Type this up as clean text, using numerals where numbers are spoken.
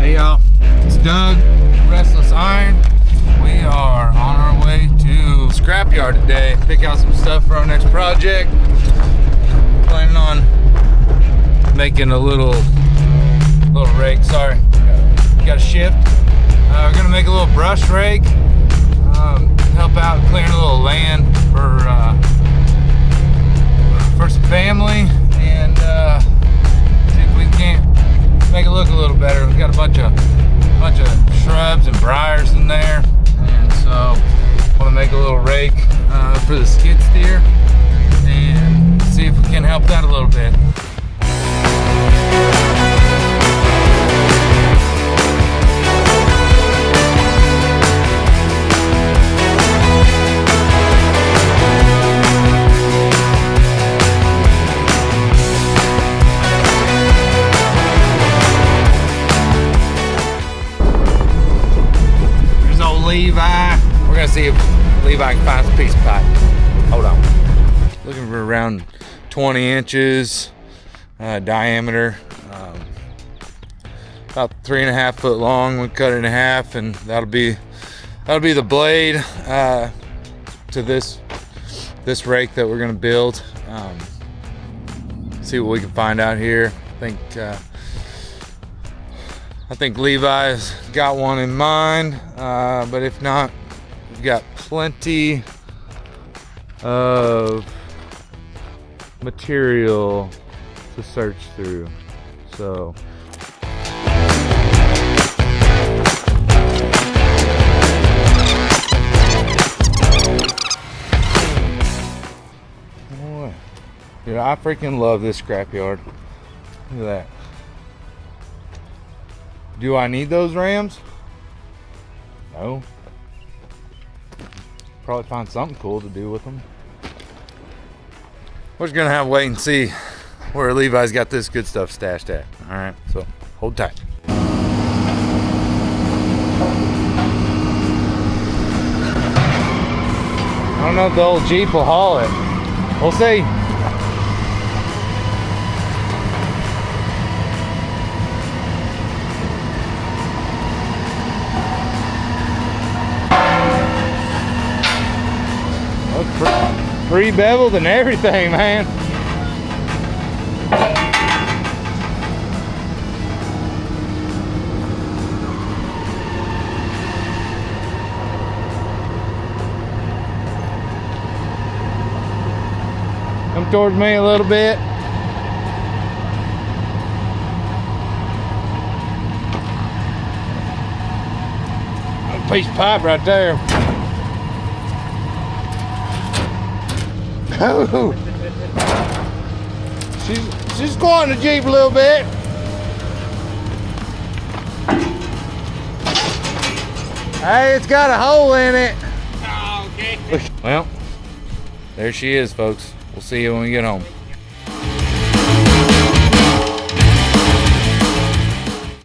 Hey y'all, it's Doug, Restless Iron. We are on our way to scrapyard today. Pick out some stuff for our next project. Planning on making a little rake. Sorry, got a shift. We're gonna make a little brush rake. Help out clearing a little land for some family, and see if we can't make it look a little better. We got a bunch of shrubs and briars in there, and so I want to make a little rake for the skid steer and see if we can help that a little bit. Levi. We're gonna see if Levi can find some piece of pipe. Hold on. Looking for around 20 inches diameter, about 3.5 foot long. We cut it in half, and that'll be the blade to this rake that we're gonna build. See what we can find out here. I think Levi's got one in mind, but if not, we've got plenty of material to search through. So boy, dude, I freaking love this scrapyard. Look at that. Do I need those rams? No. Probably find something cool to do with them. We're just gonna have to wait and see where Levi's got this good stuff stashed at. All right, so hold tight. I don't know if the old Jeep will haul it. We'll see. Pre-beveled and everything, man. Come towards me a little bit. A piece of pipe right there. Oh, she's squatting the Jeep a little bit. Hey, it's got a hole in it. Oh, okay. Well, there she is, folks. We'll see you when we get home.